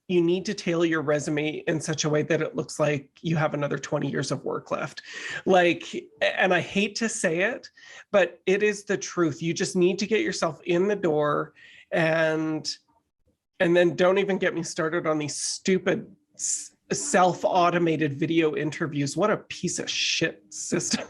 you need to tailor your resume in such a way that it looks like you have another 20 years of work left. Like, and I hate to say it, but it is the truth. You just need to get yourself in the door, and then don't even get me started on these stupid self-automated video interviews. What a piece of shit system.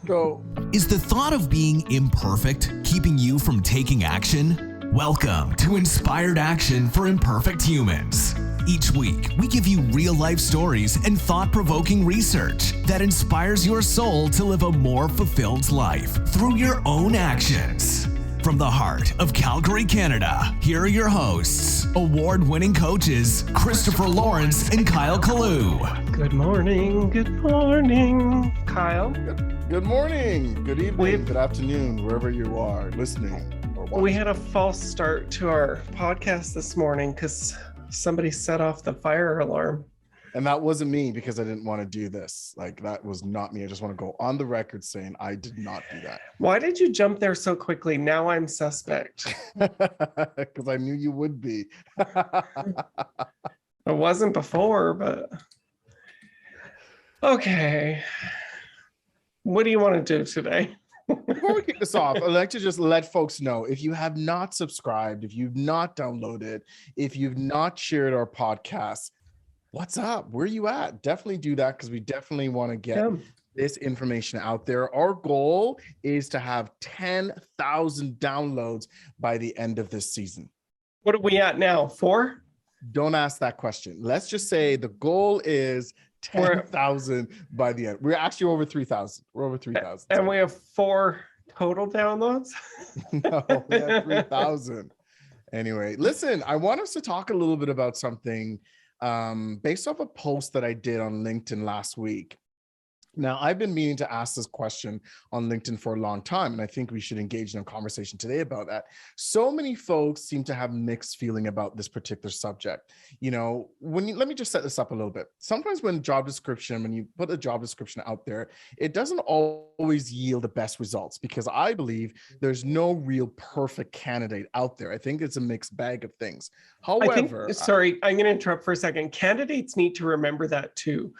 Is the thought of being imperfect keeping you from taking action? Welcome to Inspired Action for Imperfect Humans. Each week, we give you real-life stories and thought-provoking research that inspires your soul to live a more fulfilled life through your own actions. From the heart of Calgary, Canada, here are your hosts, award-winning coaches, Christopher Lawrence and Kyle Kalloo. Good morning, Kyle. Good morning, good evening, good afternoon, wherever you are listening or watching. We had a false start to our podcast this morning because somebody set off the fire alarm. And that wasn't me, because I didn't want to do this. Like, that was not me. I just want to go on the record saying I did not do that. Why did you jump there so quickly? Now I'm suspect. Because I knew you would be. It wasn't before, but okay. What do you want to do today? Before we kick this off, I'd like to just let folks know, if you have not subscribed, if you've not downloaded, if you've not shared our podcast, what's up? Where are you at? Definitely do that, because we definitely want to get this information out there. Our goal is to have 10,000 downloads by the end of this season. What are we at now? 4? Don't ask that question. Let's just say the goal is 10,000 by the end. We're actually over 3,000. We're over 3,000. And we have 4 total downloads? No, we have 3,000. Anyway, listen, I want us to talk a little bit about something based off a post that I did on LinkedIn last week. Now, I've been meaning to ask this question on LinkedIn for a long time, and I think we should engage in a conversation today about that. So many folks seem to have mixed feeling about this particular subject. You know, let me just set this up a little bit. Sometimes when you put a job description out there, it doesn't always yield the best results, because I believe there's no real perfect candidate out there. I think it's a mixed bag of things. However, I'm going to interrupt for a second. Candidates need to remember that too.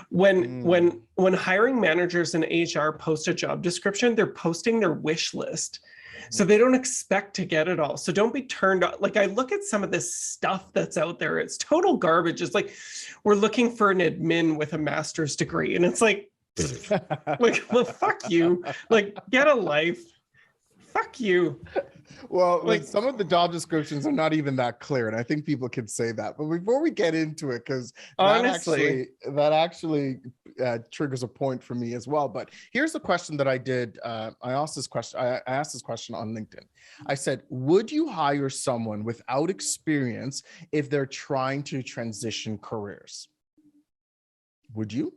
When hiring managers and HR post a job description, they're posting their wish list. So they don't expect to get it all. So don't be turned on. Like, I look at some of this stuff that's out there. It's total garbage. It's like, we're looking for an admin with a master's degree. And it's like, well, fuck you. Like, get a life. Fuck you. Well, like, some of the job descriptions are not even that clear, and I think people can say that. But before we get into it, because that actually triggers a point for me as well. But here's the question that I did. I asked this question on LinkedIn. I said, would you hire someone without experience if they're trying to transition careers? Would you?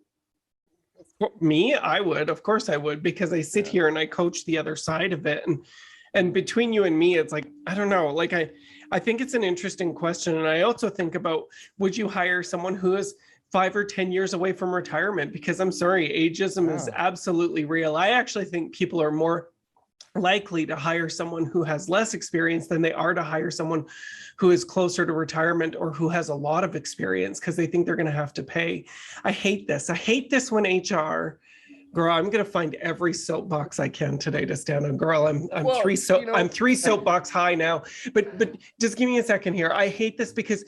Me, I would. Of course I would, because I sit here and I coach the other side of it. And between you and me, it's like, I don't know, like I think it's an interesting question. And I also think about, would you hire someone who is 5 or 10 years away from retirement? Because I'm sorry, ageism is absolutely real. I actually think people are more likely to hire someone who has less experience than they are to hire someone who is closer to retirement or who has a lot of experience, because they think they're going to have to pay. I hate this. I hate this when HR, girl, I'm going to find every soapbox I can today to stand on. Girl, I'm 3 soapbox high now, but just give me a second here. I hate this because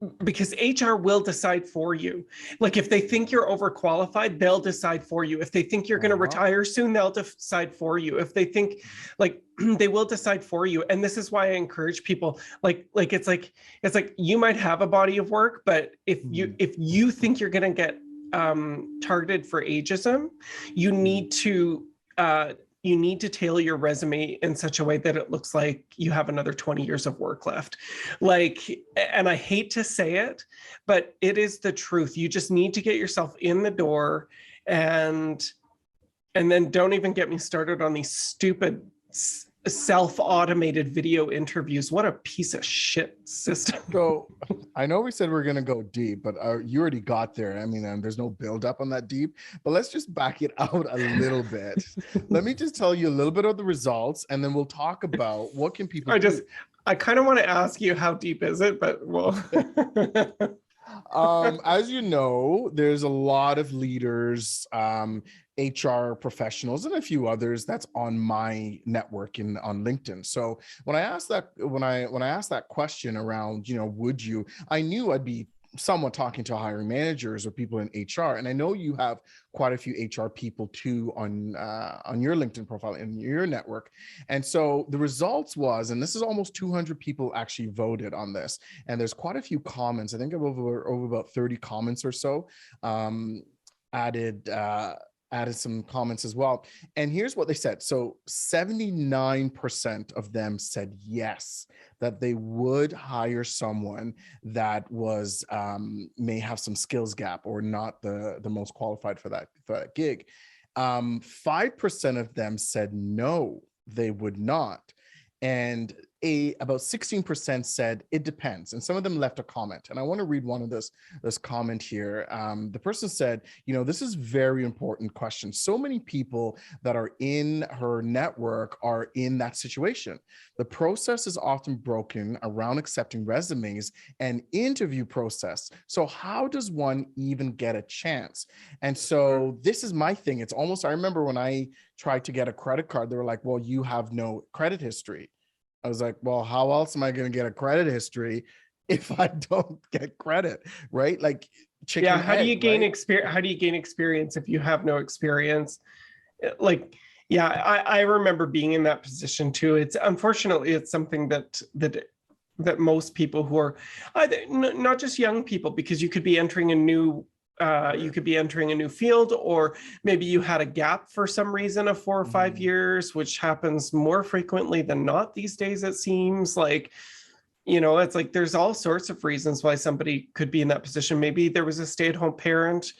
HR will decide for you. Like, if they think you're overqualified, they'll decide for you. If they think you're going to retire soon, they'll decide for you. If they think, like, they will decide for you. And this is why I encourage people, it's like you might have a body of work, but if you think you're going to get targeted for ageism, you need to tailor your resume in such a way that it looks like you have another 20 years of work left. Like, and I hate to say it, but it is the truth. You just need to get yourself in the door, and then don't even get me started on these stupid self-automated video interviews. What a piece of shit system. So I know we said we're going to go deep, but you already got there. I mean, there's no build up on that deep, but let's just back it out a little bit. Let me just tell you a little bit of the results, and then we'll talk about what can people do. I kind of want to ask you how deep is it, but well. As you know, there's a lot of leaders, HR professionals, and a few others that's on my network on LinkedIn. So when I asked that question around, would you, I knew I'd be somewhat talking to hiring managers or people in HR. And I know you have quite a few HR people too on your LinkedIn profile in your network. And so the results was, and this is almost 200 people actually voted on this. And there's quite a few comments. I think over about 30 comments or so, added some comments as well. And here's what they said. So 79% of them said yes, that they would hire someone that was may have some skills gap or not the most qualified for that gig. 5% of them said no, they would not. And about 16% said it depends, and some of them left a comment. And I want to read one of this comment here. The person said, this is very important question. So many people that are in her network are in that situation. The process is often broken around accepting resumes and interview process. So how does one even get a chance? And so this is my thing. It's almost, I remember when I tried to get a credit card, they were like, well, you have no credit history. I was like, well, how else am I going to get a credit history if I don't get credit, right? Like, how do you gain experience? How do you gain experience if you have no experience? Like, I remember being in that position too. It's unfortunately, it's something that most people who are not just young people, because you could be entering a new field, or maybe you had a gap for some reason of 4 or 5 years, which happens more frequently than not these days. It seems like, it's like there's all sorts of reasons why somebody could be in that position. Maybe there was a stay-at-home parent,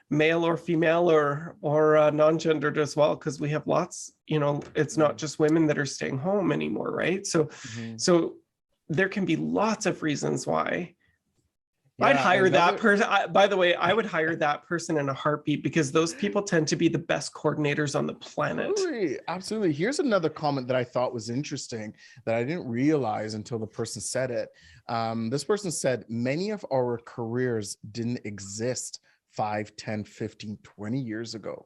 male or female, or non-gendered as well, because we have lots, it's not just women that are staying home anymore, right? So there can be lots of reasons why. Yeah, I'd hire that person. By the way, I would hire that person in a heartbeat, because those people tend to be the best coordinators on the planet. Absolutely. Here's another comment that I thought was interesting that I didn't realize until the person said it. This person said, many of our careers didn't exist 5, 10, 15, 20 years ago.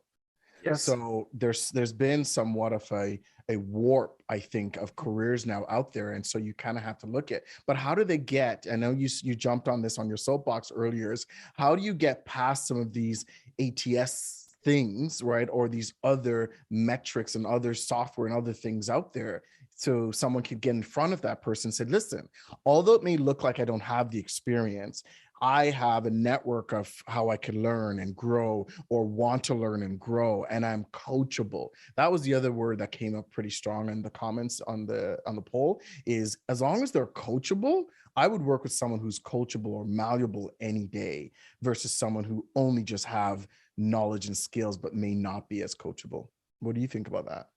Yes. So there's been somewhat of a warp, I think, of careers now out there. And so you kind of have to look at, but how do they get, I know you jumped on this on your soapbox earlier, is how do you get past some of these ATS things, right? Or these other metrics and other software and other things out there, so someone could get in front of that person and say, listen, although it may look like I don't have the experience, I have a network of how I can learn and grow, or want to learn and grow, and I'm coachable. That was the other word that came up pretty strong in the comments on the poll, is as long as they're coachable, I would work with someone who's coachable or malleable any day versus someone who only just have knowledge and skills but may not be as coachable. What do you think about that?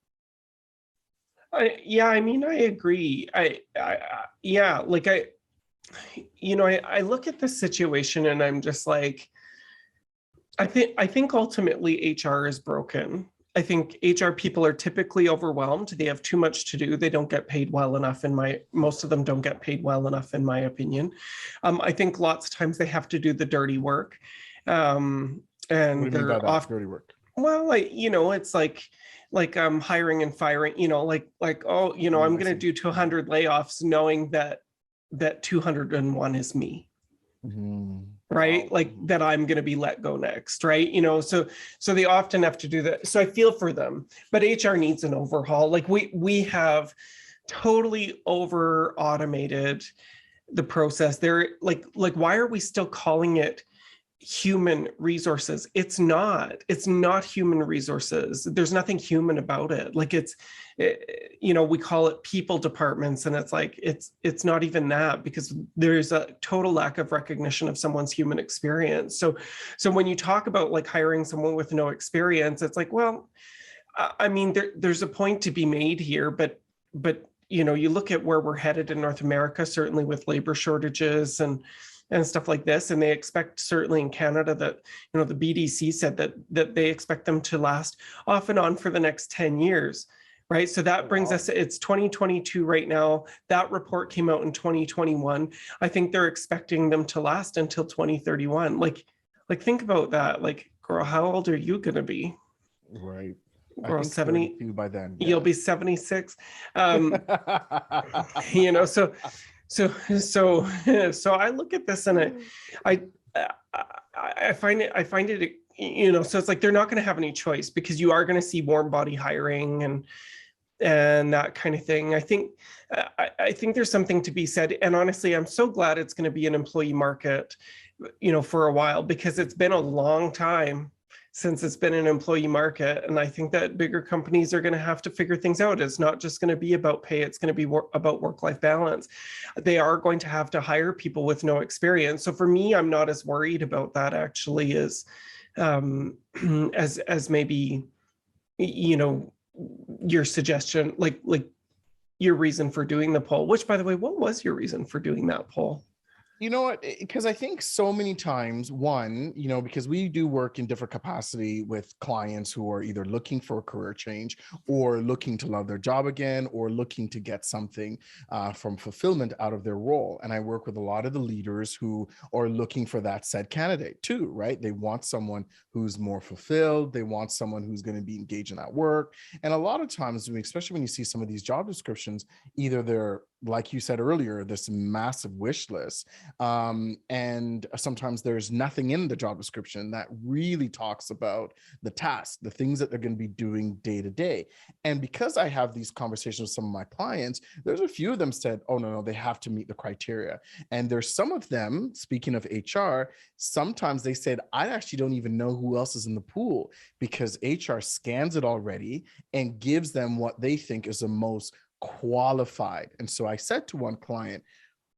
I mean, I agree. I look at this situation and I'm just like, I think ultimately HR is broken. I think HR people are typically overwhelmed. They have too much to do. They don't get paid well enough. Most of them don't get paid well enough, in my opinion. I think lots of times they have to do the dirty work. And what do you mean by that, dirty work? Well, it's like hiring and firing, I'm going to do 200 layoffs knowing that 201 is me. Right? Wow. Like that I'm going to be let go next, right? So they often have to do that. So I feel for them, but HR needs an overhaul. Like we have totally over automated the process. They're like, why are we still calling it human resources? It's not human resources. There's nothing human about it. Like we call it people departments, and it's like, it's not even that, because there's a total lack of recognition of someone's human experience. So when you talk about like hiring someone with no experience, it's like, well, I mean, there's a point to be made here, but you look at where we're headed in North America, certainly with labor shortages and stuff like this. And they expect, certainly in Canada, that, the BDC said that they expect them to last off and on for the next 10 years. right? So that brings us, it's 2022 right now. That report came out in 2021. I think they're expecting them to last until 2031. Like think about that. Like, girl, how old are you going to be? Right. Girl, I think 70 by then. You'll be 76. You know, so I look at this and I find it, you know, so it's like they're not going to have any choice, because you are going to see warm body hiring and that kind of thing. I think there's something to be said. And honestly, I'm so glad it's going to be an employee market, you know, for a while, because it's been a long time since it's been an employee market. And I think that bigger companies are going to have to figure things out. It's not just going to be about pay. It's going to be about work-life balance. They are going to have to hire people with no experience. So for me, I'm not as worried about that actually as maybe, you know, your suggestion, like your reason for doing the poll, which, by the way, what was your reason for doing that poll? You know what? Because I think so many times, one, you know, because we do work in different capacity with clients who are either looking for a career change or looking to love their job again, or looking to get something from fulfillment out of their role. And I work with a lot of the leaders who are looking for that said candidate too, right? They want someone who's more fulfilled. They want someone who's going to be engaged in that work. And a lot of times, especially when you see some of these job descriptions, either they're, like you said earlier, this massive wish list. And sometimes there's nothing in the job description that really talks about the task, the things that they're going to be doing day to day. And because I have these conversations with some of my clients, there's a few of them said, oh, no, they have to meet the criteria. And there's some of them, speaking of HR, sometimes they said, I actually don't even know who else is in the pool, because HR scans it already and gives them what they think is the most qualified. And so I said to one client,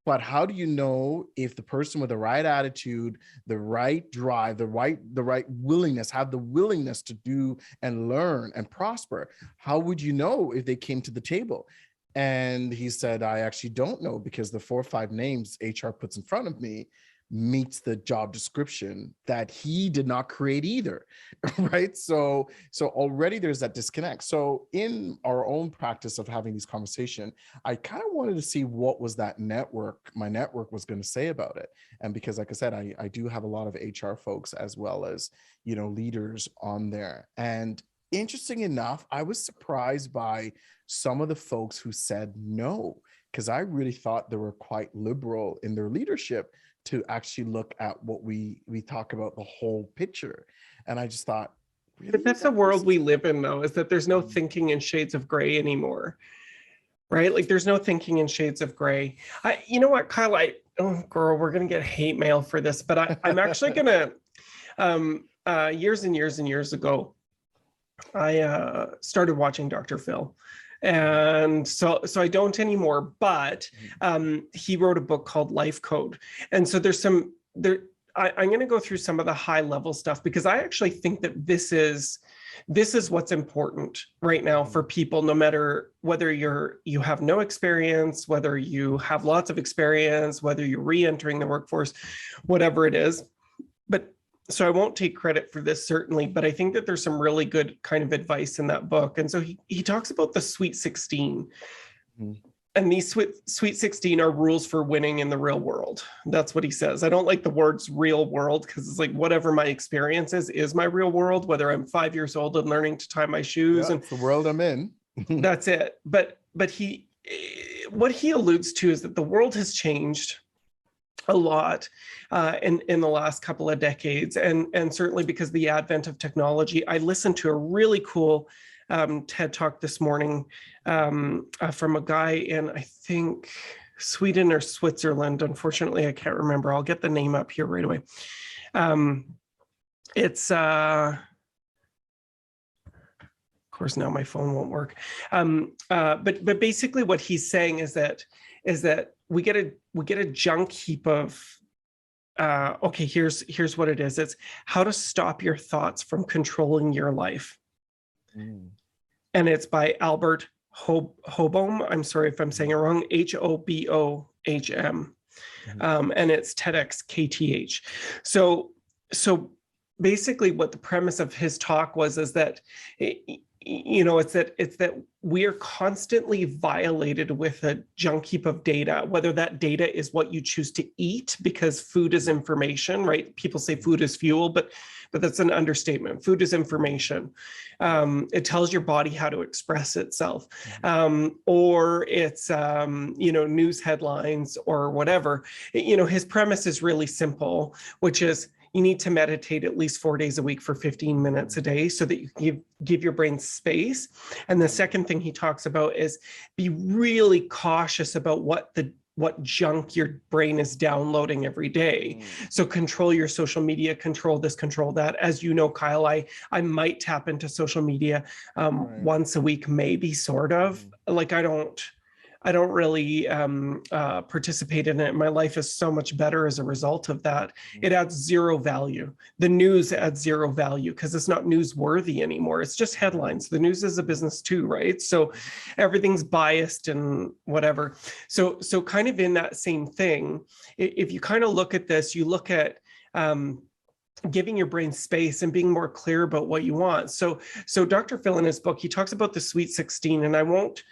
but how do you know if the person with the right attitude, the right drive, the right willingness, have the willingness to do and learn and prosper? How would you know if they came to the table? And he said, I actually don't know, because the 4 or 5 names HR puts in front of me meets the job description that he did not create either, right? So already there's that disconnect. So in our own practice of having these conversations, I kind of wanted to see what was that network, my network was going to say about it. And because, like I said, I do have a lot of HR folks as well as, you know, leaders on there. And interesting enough, I was surprised by some of the folks who said no, because I really thought they were quite liberal in their leadership to actually look at what we talk about, the whole picture. And I just thought, really? But that's the world we live in, though, is that there's no thinking in shades of gray anymore, right? Like there's no thinking in shades of gray. You know what, Kyle, oh girl, we're going to get hate mail for this, but I'm actually going to, years and years and years ago, I started watching Dr. Phil. And so I don't anymore, but he wrote a book called Life Code. And so I'm going to go through some of the high level stuff, because I actually think that this is what's important right now for people, no matter whether you have no experience, whether you have lots of experience, whether you're re-entering the workforce, whatever it is. But so I won't take credit for this, certainly, but I think that there's some really good kind of advice in that book. And so he talks about the Sweet 16. Mm-hmm. And these Sweet 16 are rules for winning in the real world. That's what he says. I don't like the words real world, because it's like whatever my experience is my real world, whether I'm 5 years old and learning to tie my shoes. Yeah, and it's the world I'm in. That's it. But what he alludes to is that the world has changed a lot in the last couple of decades, and certainly because of the advent of technology. I listened to a really cool TED Talk this morning from a guy in, I think, Sweden or Switzerland. Unfortunately, I can't remember. I'll get the name up here right away. It's of course now my phone won't work. But basically what he's saying is that we get a junk heap of okay, here's what it is. It's how to stop your thoughts from controlling your life. And it's by Albert Hobom. I'm sorry if I'm saying it wrong. Hobohm. And it's TEDx KTH. So basically what the premise of his talk was is that it's that we are constantly violated with a junk heap of data, whether that data is what you choose to eat, because food is information, right? People say food is fuel, but that's an understatement. Food is information. It tells your body how to express itself, or it's news headlines or whatever. His premise is really simple, which is you need to meditate at least 4 days a week for 15 minutes a day so that you can give your brain space. And the second thing he talks about is be really cautious about what junk your brain is downloading every day. So control your social media, control this, control that. As you know, Kyle, I might tap into social media once a week, maybe, sort of. Like I don't really participate in it. My life is so much better as a result of that. It adds zero value. The news adds zero value because it's not newsworthy anymore. It's just headlines. The news is a business too, right? So everything's biased and whatever. So kind of in that same thing, if you kind of look at this, you look at giving your brain space and being more clear about what you want. So Dr. Phil in his book, he talks about the Sweet 16, and I won't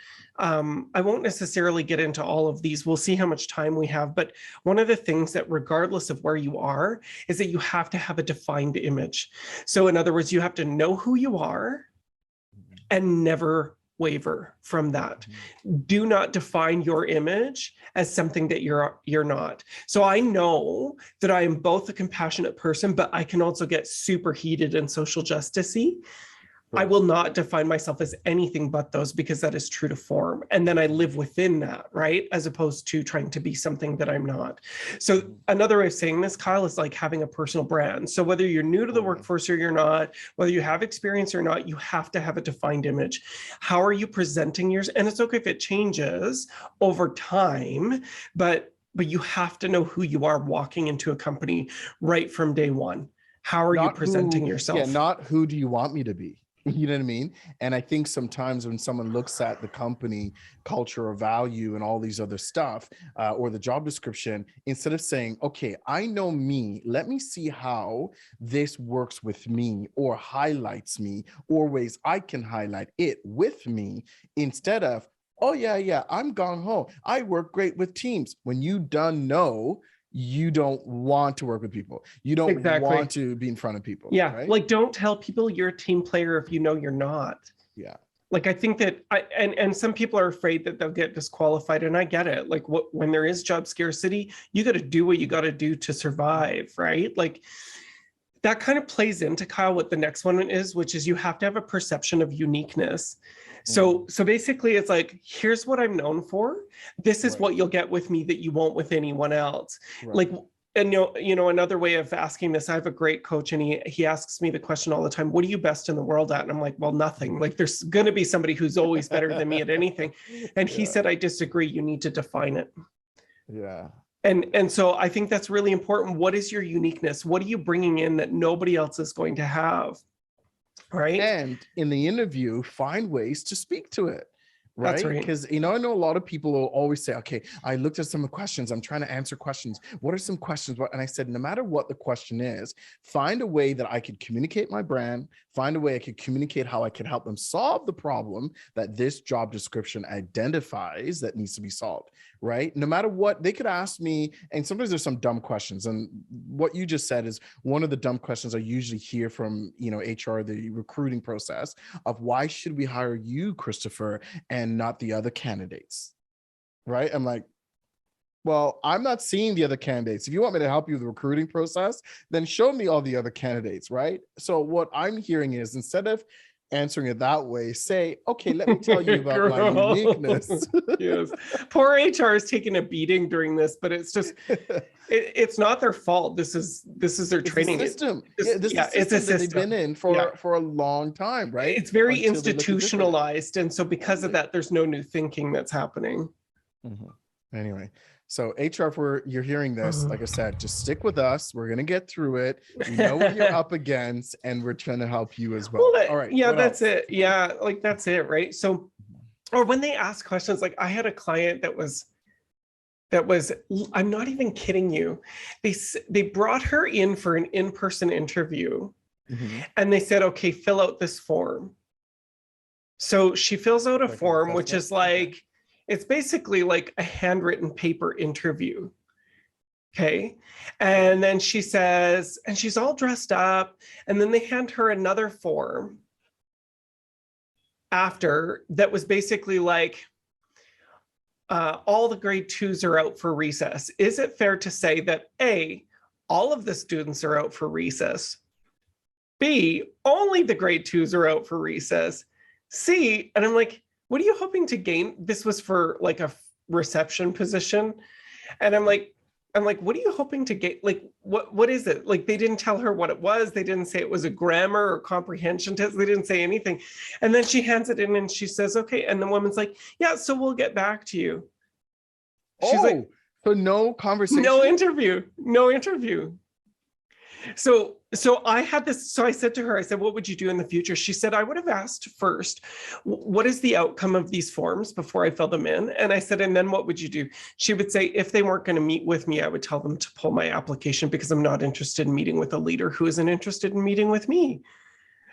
necessarily get into all of these. We'll see how much time we have. But one of the things that, regardless of where you are, is that you have to have a defined image. So in other words, you have to know who you are and never waver from that. Do not define your image as something that you're not. So I know that I am both a compassionate person, but I can also get super heated and social justice-y. I will not define myself as anything but those, because that is true to form. And then I live within that, right? As opposed to trying to be something that I'm not. So another way of saying this, Kyle, is like having a personal brand. So whether you're new to the workforce or you're not, whether you have experience or not, you have to have a defined image. How are you presenting yours? And it's okay if it changes over time, but you have to know who you are walking into a company right from day one. How are you presenting yourself? Yeah, not who do you want me to be? You know what I mean? And I think sometimes when someone looks at the company culture or value and all these other stuff, or the job description, instead of saying, okay, I know me, let me see how this works with me or highlights me, or ways I can highlight it with me, instead of, oh yeah, I'm gung-ho, I work great with teams. When you done know, you don't want to work with people. You don't want to be in front of people. Yeah. Right? Like, don't tell people you're a team player if you know you're not. Yeah. Like, I think that and some people are afraid that they'll get disqualified, and I get it. Like, when there is job scarcity, you got to do what you got to do to survive, right? Like, that kind of plays into, Kyle, what the next one is, which is you have to have a perception of uniqueness. So basically it's like, here's what I'm known for. This is what you'll get with me that you won't with anyone else. Like, and another way of asking this, I have a great coach, and he asks me the question all the time, what are you best in the world at? And I'm like, well, nothing. Like, there's going to be somebody who's always better than me at anything. And he said, I disagree. You need to define it. Yeah. And so I think that's really important. What is your uniqueness? What are you bringing in that nobody else is going to have? Right. And in the interview, find ways to speak to it. Right. That's right. Because, I know a lot of people will always say, okay, I looked at some questions. I'm trying to answer questions. What are some questions? And I said, no matter what the question is, find a way that I could communicate my brand, find a way I could communicate how I can help them solve the problem that this job description identifies that needs to be solved. Right. No matter what, they could ask me. And sometimes there's some dumb questions. And what you just said is one of the dumb questions I usually hear from, HR, the recruiting process, of why should we hire you, Christopher, and not the other candidates? Right. I'm like, well, I'm not seeing the other candidates. If you want me to help you with the recruiting process, then show me all the other candidates. Right. So what I'm hearing is, instead of answering it that way, say, okay, let me tell you about my uniqueness. Yes. Poor HR is taking a beating during this, but it's just, it's not their fault. This is their training system. It's a system that they've been in for a long time, right? It's very institutionalized. And so because of that, there's no new thinking that's happening. Anyway, so HR, if you're hearing this, like I said, just stick with us. We're going to get through it. We know what you're up against, and we're trying to help you as well. All right. Yeah, that's it. Yeah, like that's it, right? So, or when they ask questions, like I had a client that was, I'm not even kidding you. They brought her in for an in-person interview, and they said, okay, fill out this form. So she fills out a Like an form, which assessment? is like, it's basically like a handwritten paper interview. Okay. And then she says, and she's all dressed up. And then they hand her another form after that was basically like, all the grade 2s are out for recess. Is it fair to say that A, all of the students are out for recess? B, only the grade 2s are out for recess? C, and I'm like, what are you hoping to gain? This was for like a reception position. And I'm like, what are you hoping to get? Like, what is it? Like, they didn't tell her what it was. They didn't say it was a grammar or comprehension test. They didn't say anything. And then she hands it in and she says, okay. And the woman's like, yeah, so we'll get back to you. She's like, so no conversation? no interview. So I had this, so I said to her, I said, what would you do in the future? She said, I would have asked first, what is the outcome of these forms before I fill them in? And I said, and then what would you do? She would say, if they weren't going to meet with me, I would tell them to pull my application because I'm not interested in meeting with a leader who isn't interested in meeting with me.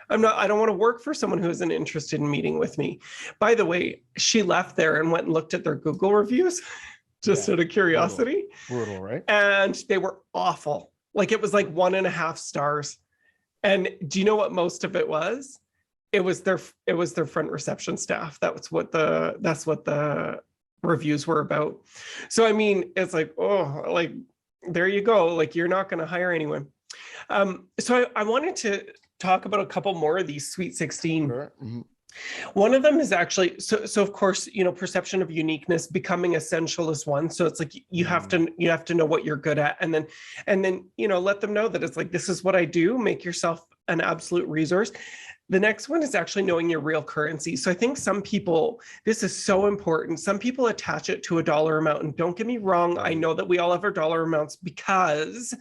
I don't want to work for someone who isn't interested in meeting with me. By the way, she left there and went and looked at their Google reviews just out of curiosity. Brutal, right? And they were awful. Like, it was like 1.5 stars. And do you know what most of it was? It was their front reception staff. That's what the reviews were about. So, I mean, it's like, oh, like, there you go. Like, you're not going to hire anyone. So I wanted to talk about a couple more of these Sweet 16. Sure. Mm-hmm. One of them is actually, so of course, perception of uniqueness, becoming essential is one. So it's like, you have to know what you're good at, and then, let them know that it's like, this is what I do, make yourself an absolute resource. The next one is actually knowing your real currency. So I think some people, this is so important. Some people attach it to a dollar amount, and don't get me wrong. I know that we all have our dollar amounts because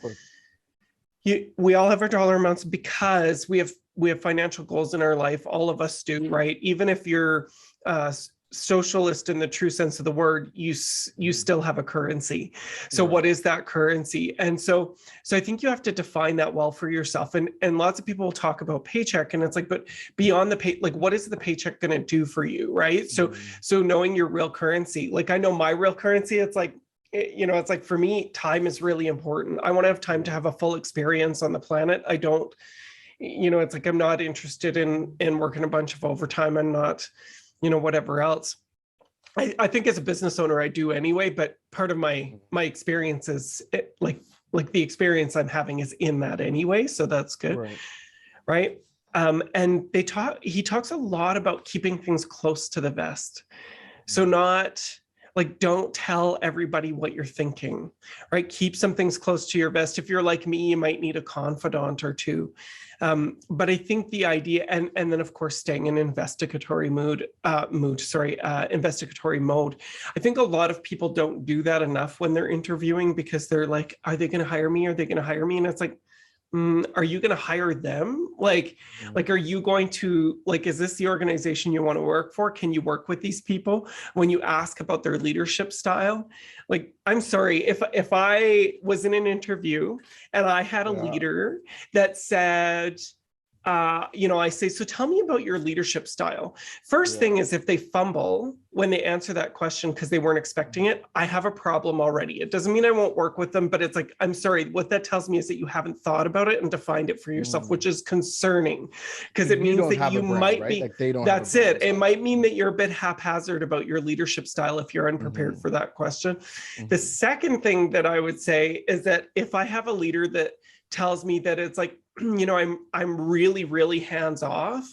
we have financial goals in our life. All of us do, right? Even if you're socialist in the true sense of the word, you still have a currency. So what is that currency? And so I think you have to define that well for yourself. And lots of people will talk about paycheck, and it's like, but beyond the pay, like, what is the paycheck going to do for you, right? So knowing your real currency, like, I know my real currency, it's like, it's like, for me, time is really important. I want to have time to have a full experience on the planet. I don't, it's like, I'm not interested in working a bunch of overtime and not, whatever else. I think as a business owner, I do anyway, but part of my experience is like the experience I'm having is in that anyway. So that's good. Right. And he talks a lot about keeping things close to the vest. So not like, don't tell everybody what you're thinking, right? Keep some things close to your vest. If you're like me, you might need a confidant or two. But I think the idea, and then of course, staying in investigatory investigatory mode. I think a lot of people don't do that enough when they're interviewing, because they're like, are they going to hire me? Are they going to hire me? And it's like, are you going to hire them? Like, are you going to, like, is this the organization you want to work for? Can you work with these people? When you ask about their leadership style, like, I'm sorry, if I was in an interview and I had a leader that said, I say, so tell me about your leadership style. First thing is, if they fumble when they answer that question because they weren't expecting it, I have a problem already. It doesn't mean I won't work with them, but it's like, I'm sorry, what that tells me is that you haven't thought about it and defined it for yourself, which is concerning, because it means that you might be, like, they don't. That's it. It might mean that you're a bit haphazard about your leadership style if you're unprepared for that question. The second thing that I would say is that if I have a leader that tells me that it's like, I'm really, really hands off.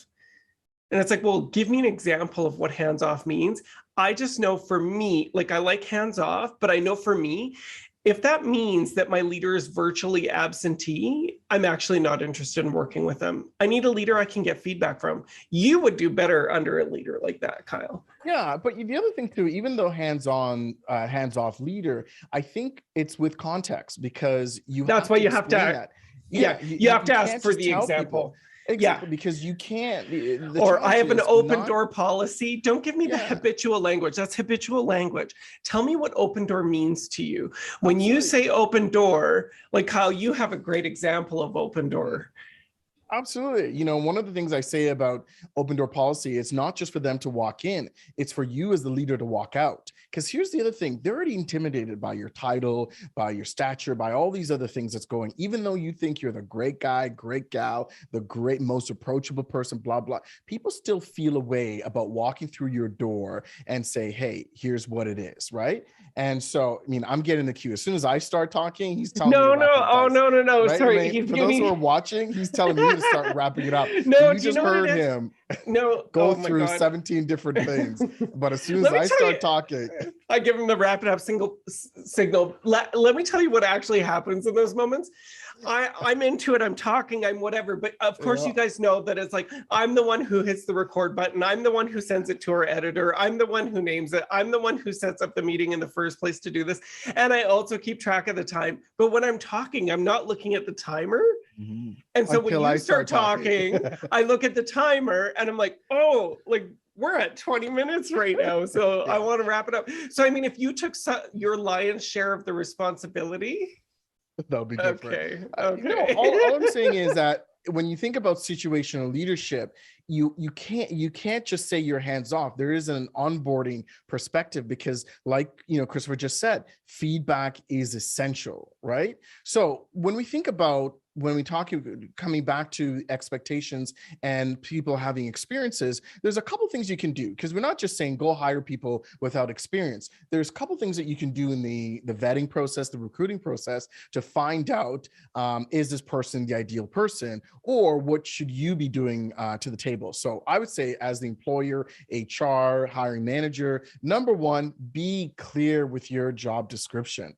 And it's like, well, give me an example of what hands off means. I just know for me, like, I like hands off, but I know for me, if that means that my leader is virtually absentee, I'm actually not interested in working with them. I need a leader I can get feedback from. You would do better under a leader like that, Kyle. Yeah, but the other thing too, even though hands-off leader, I think it's with context, because that's why you have to. You have to ask for the example. Exactly, because you can't. Or I have an open door policy. Don't give me the habitual language. That's habitual language. Tell me what open door means to you. When you say open door, like, Kyle, you have a great example of open door. Absolutely. You know, one of the things I say about open door policy, it's not just for them to walk in, it's for you as the leader to walk out. Because here's the other thing, they're already intimidated by your title, by your stature, by all these other things that's going, even though you think you're the great guy, great gal, the great, most approachable person, blah, blah. People still feel a way about walking through your door and say, hey, here's what it is, right? And so, I mean, I'm getting the cue. As soon as I start talking, he's telling me to wrap it up, guys. No. Right? Sorry. I mean, for those who are watching, he's telling me to start wrapping it up. No, So you do just you know heard him go through 17 different things. But as soon as I start talking, I give him the wrap it up signal. Let me tell you what actually happens in those moments. I'm into it. I'm talking. I'm whatever. But of course, you guys know that it's like, I'm the one who hits the record button. I'm the one who sends it to our editor. I'm the one who names it. I'm the one who sets up the meeting in the first place to do this. And I also keep track of the time. But when I'm talking, I'm not looking at the timer. Mm-hmm. And so when you start talking, I look at the timer and I'm like, oh, like, we're at 20 minutes right now. So I want to wrap it up. So, I mean, if you took your lion's share of the responsibility, that would be different. Okay. You know, all I'm saying is that when you think about situational leadership, you can't just say you're hands off. There is an onboarding perspective because, like, you know, Christopher just said, feedback is essential, right? So when we think about, when we talk, coming back to expectations and people having experiences, there's a couple things you can do, because we're not just saying go hire people without experience. There's a couple things that you can do in the vetting process, the recruiting process, to find out, is this person the ideal person, or what should you be doing to the table? So I would say, as the employer, HR, hiring manager, number one, be clear with your job description.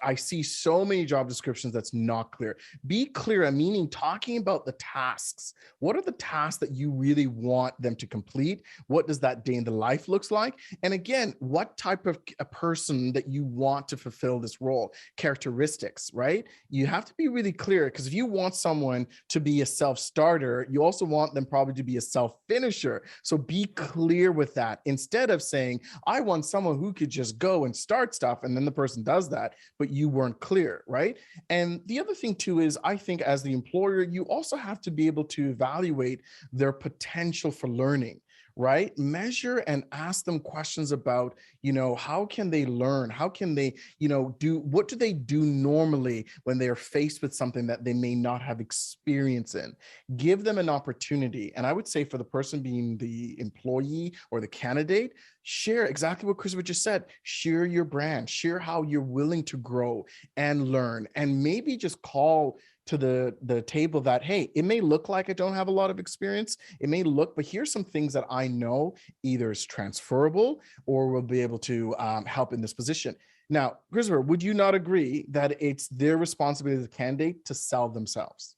I see so many job descriptions that's not clear. Be clear, meaning talking about the tasks. What are the tasks that you really want them to complete? What does that day in the life looks like? And again, what type of a person that you want to fulfill this role? Characteristics, right? You have to be really clear, because if you want someone to be a self-starter, you also want them probably to be a self-finisher. So be clear with that. Instead of saying, I want someone who could just go and start stuff, and then the person does that, but you weren't clear, right? And the other thing too is, I think as the employer, you also have to be able to evaluate their potential for learning, right? Measure and ask them questions about, you know, how can they learn? How can they, you know, what do they do normally when they are faced with something that they may not have experience in? Give them an opportunity. And I would say, for the person being the employee or the candidate, share exactly what Christopher just said. Share your brand, share how you're willing to grow and learn, and maybe just call to the table that, hey, it may look like I don't have a lot of experience. It may look, but here's some things that I know either is transferable or will be able to help in this position. Now, Christopher, would you not agree that it's their responsibility as a candidate to sell themselves?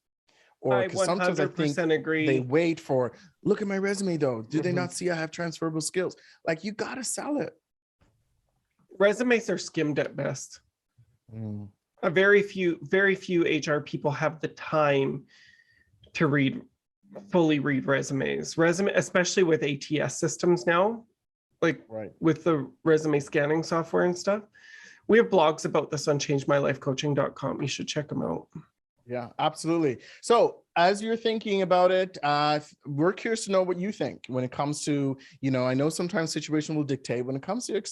Or I 100% sometimes I think agree. they wait for, look at my resume though. Do they not see I have transferable skills? Like, you got to sell it. Resumes are skimmed at best. Very few HR people have the time to fully read resumes. Especially with ATS systems now, like with the resume scanning software and stuff. We have blogs about this on changemylifecoaching.com. You should check them out. Yeah, absolutely. So as you're thinking about it, we're curious to know what you think when it comes to, you know, I know sometimes situation will dictate. When it comes to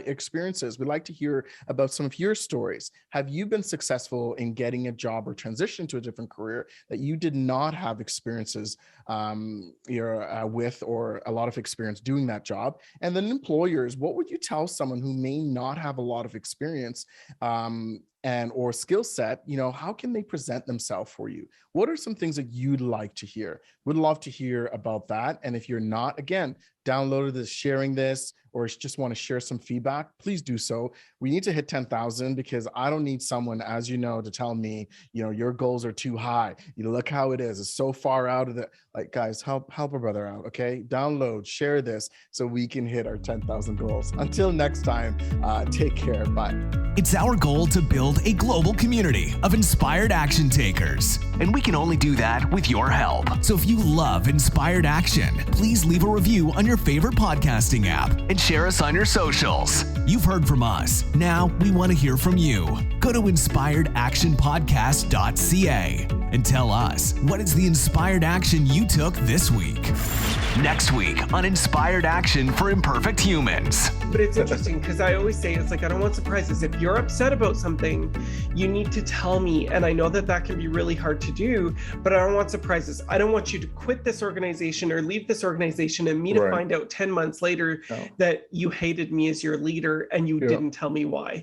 experiences, we'd like to hear about some of your stories. Have you been successful in getting a job or transition to a different career that you did not have experiences with, or a lot of experience doing that job? And then employers, what would you tell someone who may not have a lot of experience or skill set? You know, how can they present themselves for you? What are some things that you'd like to hear? Would love to hear about that. And if you're not, again, downloaded this, sharing this, or just want to share some feedback, please do so. We need to hit 10,000, because I don't need someone, as you know, to tell me, you know, your goals are too high. You look how it is. It's so far out of the, like, guys, help a brother out. Okay. Download, share this so we can hit our 10,000 goals. Until next time, take care. Bye. It's our goal to build a global community of inspired action takers, and we can only do that with your help. So if you love inspired action, please leave a review on your favorite podcasting app and share us on your socials. You've heard from us. Now we want to hear from you. Go to inspiredactionpodcast.ca and tell us, what is the inspired action you took this week? Next week on Inspired Action for Imperfect Humans. But it's interesting because I always say, it's like, I don't want surprises. If you're upset about something, you need to tell me. And I know that that can be really hard to do, but I don't want surprises. I don't want you to quit this organization or leave this organization and me to find out 10 months later that you hated me as your leader and you didn't tell me why.